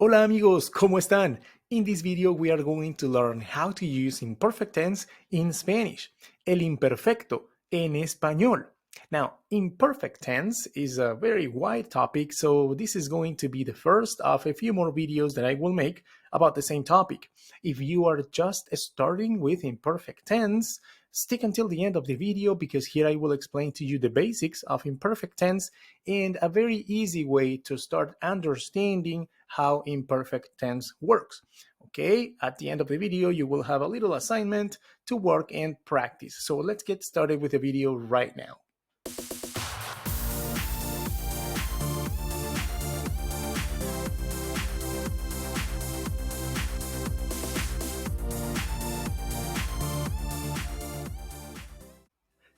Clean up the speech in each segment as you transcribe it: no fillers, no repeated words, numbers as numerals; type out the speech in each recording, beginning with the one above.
Hola amigos, ¿cómo están? In this video we are going to learn how to use imperfect tense in Spanish, el imperfecto en español. Now, imperfect tense is a very wide topic, so this is going to be the first of a few more videos that I will make about the same topic. If you are just starting with imperfect tense, stick until the end of the video because here I will explain to you the basics of imperfect tense and a very easy way to start understanding how imperfect tense works. Okay, at the end of the video, you will have a little assignment to work and practice. So let's get started with the video right now.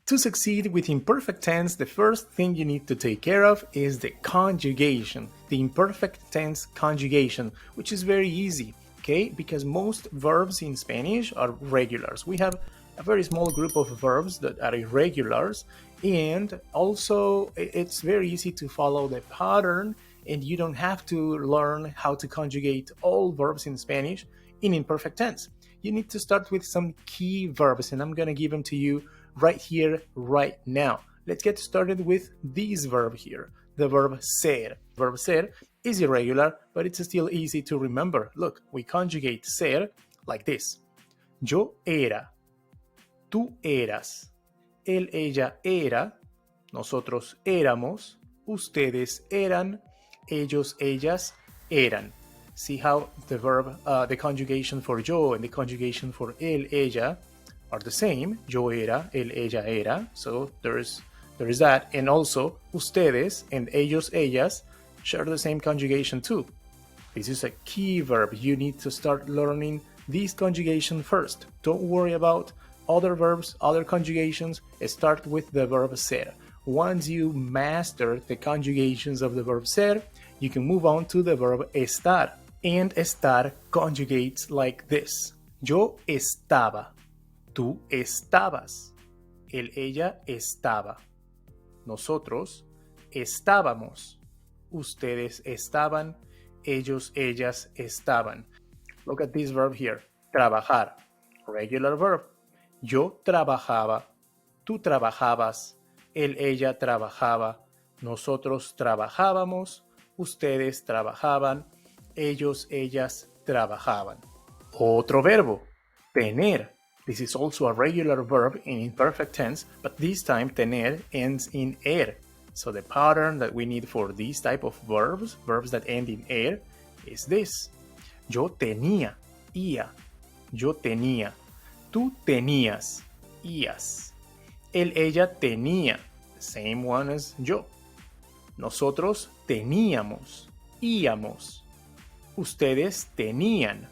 To succeed with imperfect tense, the first thing you need to take care of is the conjugation, the imperfect tense conjugation, which is very easy, okay? Because most verbs in Spanish are regulars. We have a very small group of verbs that are irregulars, and also it's very easy to follow the pattern, and you don't have to learn how to conjugate all verbs in Spanish in imperfect tense. You need to start with some key verbs, and I'm going to give them to you right here, right now. Let's get started with this verb here, the verb ser. Verb ser is irregular, but it's still easy to remember. Look, we conjugate ser like this. Yo era, tú eras, él, ella era, nosotros éramos, ustedes eran, ellos, ellas eran. See how the verb, the conjugation for yo and the conjugation for él, ella are the same. Yo era, él, ella era. So there is that. And also, ustedes and ellos, ellas share the same conjugation too. This is a key verb. You need to start learning this conjugation first. Don't worry about other verbs, other conjugations. Start with the verb ser. Once you master the conjugations of the verb ser, you can move on to the verb estar. And estar conjugates like this. Yo estaba. Tú estabas. Él, ella estaba. Nosotros estábamos. Ustedes estaban. Ellos, ellas estaban. Look at this verb here. Trabajar. Regular verb. Yo trabajaba. Tú trabajabas. Él, ella trabajaba. Nosotros trabajábamos. Ustedes trabajaban. Ellos, ellas trabajaban. Otro verbo. Tener. This is also a regular verb in imperfect tense, but this time tener ends in er. So the pattern that we need for these type of verbs, verbs that end in er, is this. Yo tenía, ia. Yo tenía. Tú tenías, ías. Él, ella tenía, the same one as yo. Nosotros teníamos, íamos. Ustedes tenían,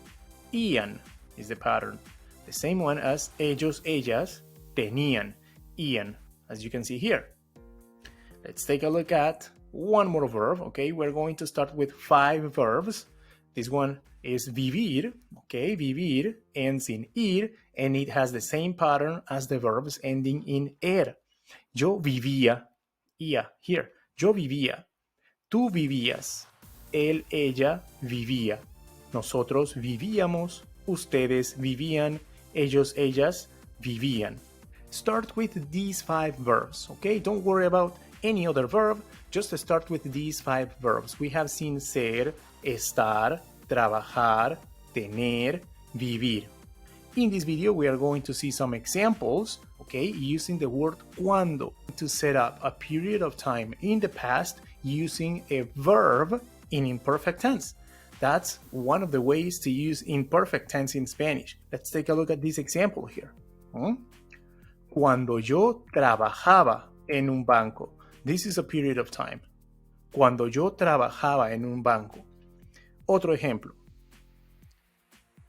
ían is the pattern. The same one as ellos, ellas, tenían, ían, as you can see here. Let's take a look at one more verb, okay? We're going to start with 5 verbs. This one is vivir, okay? Vivir ends in ir, and it has the same pattern as the verbs ending in er. Yo vivía, ia, here. Yo vivía. Tú vivías. Él, ella vivía. Nosotros vivíamos. Ustedes vivían. Ellos, ellas vivían. Start with these 5 verbs, okay? Don't worry about any other verb, just start with these 5 verbs. We have seen ser, estar, trabajar, tener, vivir. In this video, we are going to see some examples, okay, using the word cuando to set up a period of time in the past using a verb in imperfect tense. That's one of the ways to use imperfect tense in Spanish. Let's take a look at this example here. Cuando yo trabajaba en un banco. This is a period of time. Cuando yo trabajaba en un banco. Otro ejemplo.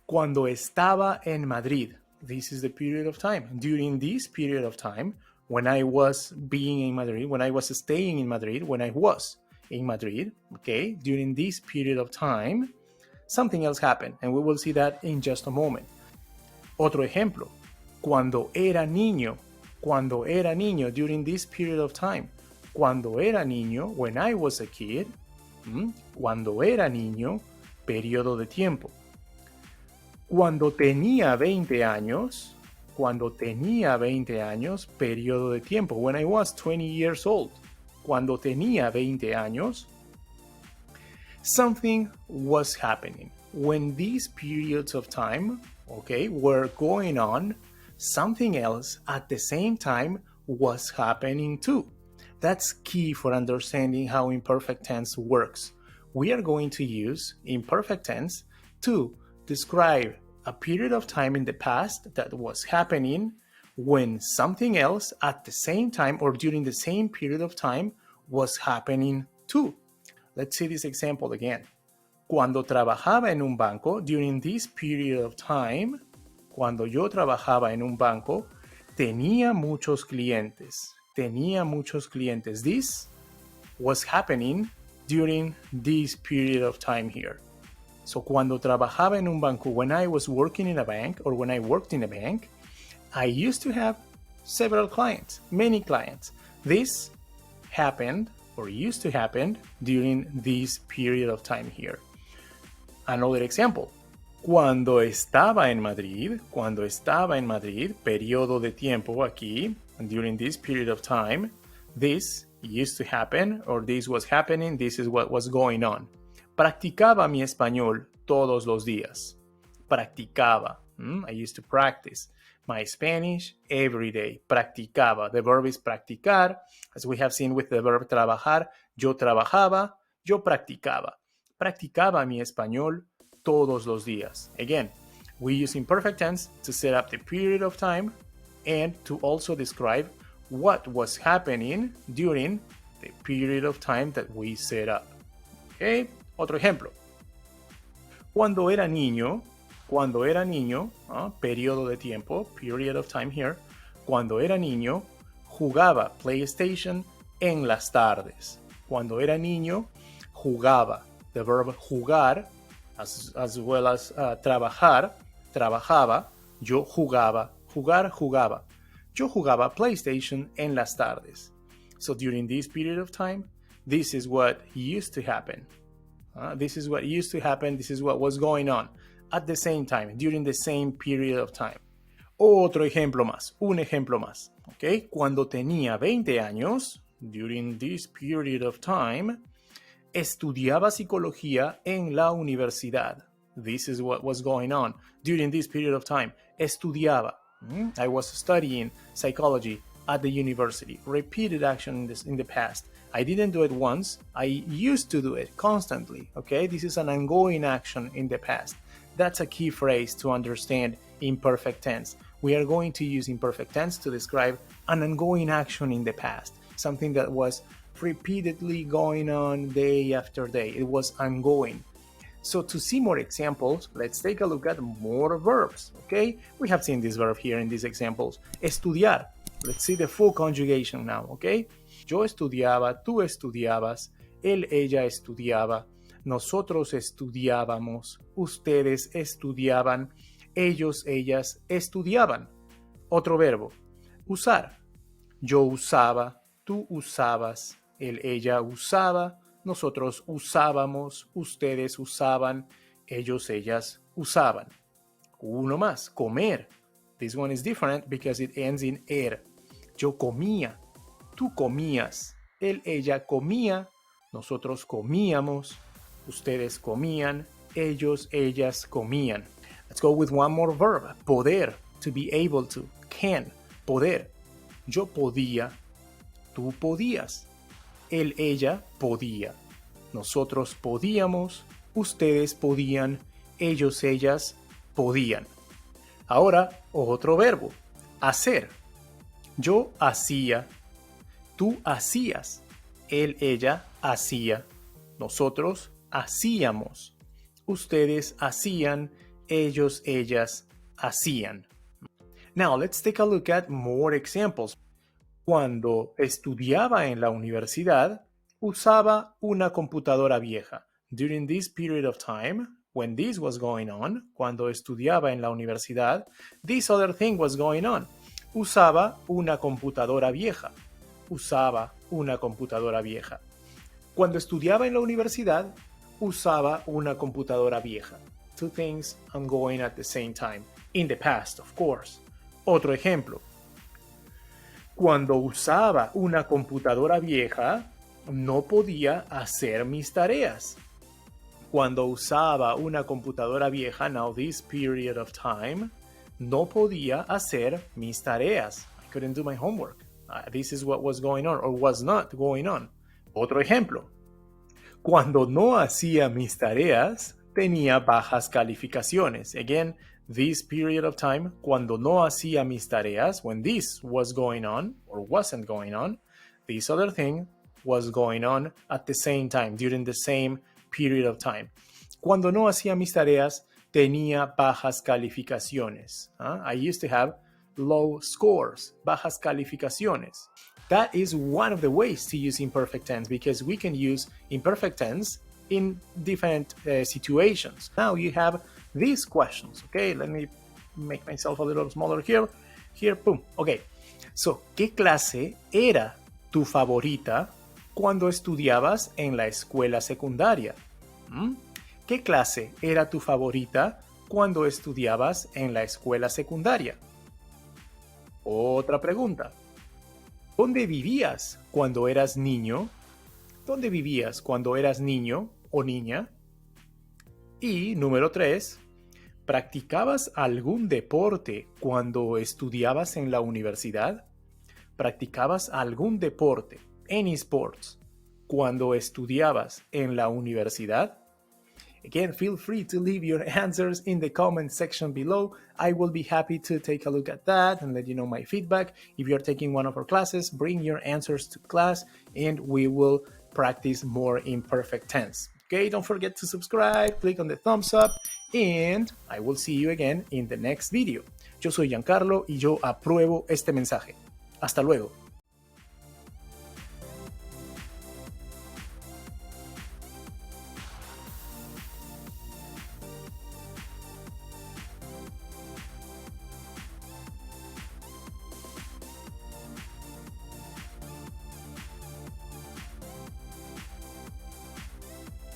Cuando estaba en Madrid. This is the period of time. During this period of time, when I was being in Madrid, when I was staying in Madrid, when I was in Madrid, okay, during this period of time, something else happened, and we will see that in just a moment. Otro ejemplo, cuando era niño, during this period of time. Cuando era niño, when I was a kid, cuando era niño, periodo de tiempo. Cuando tenía 20 años, periodo de tiempo. When I was 20 years old. Cuando tenía 20 años, something was happening. When these periods of time, okay, were going on, something else at the same time was happening too. That's key for understanding how imperfect tense works. We are going to use imperfect tense to describe a period of time in the past that was happening when something else at the same time or during the same period of time was happening too. Let's see this example again. Cuando trabajaba en un banco, during this period of time, cuando yo trabajaba en un banco, tenía muchos clientes. This was happening during this period of time here. So cuando trabajaba en un banco, when I was working in a bank or when I worked in a bank, I used to have several clients, many clients. This happened or used to happen during this period of time here. Another example. Cuando estaba en Madrid, periodo de tiempo aquí, during this period of time, this used to happen or this was happening, this is what was going on. Practicaba mi español todos los días. Practicaba. I used to practice my Spanish every day. Practicaba. The verb is practicar. As we have seen with the verb trabajar, yo trabajaba, yo practicaba. Practicaba mi español todos los días. Again, we use imperfect tense to set up the period of time and to also describe what was happening during the period of time that we set up. Okay? Otro ejemplo. Cuando era niño, periodo de tiempo, period of time here, cuando era niño, jugaba PlayStation en las tardes. Cuando era niño, jugaba. The verb jugar, as well as trabajar, trabajaba, yo jugaba, jugaba. Yo jugaba PlayStation en las tardes. So during this period of time, this is what used to happen. This is what was going on at the same time, during the same period of time. Otro ejemplo más, un ejemplo más. Okay? Cuando tenía 20 años, during this period of time, estudiaba psicología en la universidad. This is what was going on during this period of time. Estudiaba. I was studying psychology at the university. Repeated action in the past. I didn't do it once. I used to do it constantly. Okay, this is an ongoing action in the past. That's a key phrase to understand imperfect tense. We are going to use imperfect tense to describe an ongoing action in the past. Something that was repeatedly going on day after day. It was ongoing. So to see more examples, let's take a look at more verbs, okay? We have seen this verb here in these examples. Estudiar. Let's see the full conjugation now, okay? Yo estudiaba, tú estudiabas, él, ella estudiaba, nosotros estudiábamos, ustedes estudiaban, ellos, ellas estudiaban. Otro verbo. Usar. Yo usaba, tú usabas, él, ella usaba, nosotros usábamos, ustedes usaban, ellos, ellas usaban. Uno más, comer. This one is different because it ends in er. Yo comía, tú comías, él, ella comía, nosotros comíamos, ustedes comían, ellos, ellas comían. Let's go with one more verb. Poder, to be able to, can, poder. Yo podía, tú podías. Él, ella podía. Nosotros podíamos, ustedes podían, ellos, ellas podían. Ahora, otro verbo. Hacer. Yo hacía, tú hacías, él, ella hacía, nosotros hacíamos, ustedes hacían, ellos, ellas hacían. Now, let's take a look at more examples. Cuando estudiaba en la universidad, usaba una computadora vieja. During this period of time, when this was going on, cuando estudiaba en la universidad, this other thing was going on. Usaba una computadora vieja. Usaba una computadora vieja. Cuando estudiaba en la universidad, usaba una computadora vieja. Two things ongoing at the same time. In the past, of course. Otro ejemplo. Cuando usaba una computadora vieja, no podía hacer mis tareas. Cuando usaba una computadora vieja, now this period of time, no podía hacer mis tareas. I couldn't do my homework. This is what was going on or was not going on. Otro ejemplo. Cuando no hacía mis tareas, tenía bajas calificaciones. Again, this period of time, cuando no hacía mis tareas, when this was going on or wasn't going on, this other thing was going on at the same time, during the same period of time. Cuando no hacía mis tareas, tenía bajas calificaciones. I used to have low scores, bajas calificaciones. That is one of the ways to use imperfect tense because we can use imperfect tense in different situations. Now you have these questions, okay? Let me make myself a little smaller here. Here, boom. Okay. So, ¿qué clase era tu favorita cuando estudiabas en la escuela secundaria? ¿Qué clase era tu favorita cuando estudiabas en la escuela secundaria? Otra pregunta. ¿Dónde vivías cuando eras niño? ¿Dónde vivías cuando eras niño o niña? Y número 3, ¿practicabas algún deporte cuando estudiabas en la universidad? ¿Practicabas algún deporte, any sports, cuando estudiabas en la universidad? Again, feel free to leave your answers in the comment section below. I will be happy to take a look at that and let you know my feedback. If you're taking one of our classes, bring your answers to class and we will practice more imperfect tense. Okay, don't forget to subscribe, click on the thumbs up, and I will see you again in the next video. Yo soy Giancarlo y yo apruebo este mensaje. Hasta luego.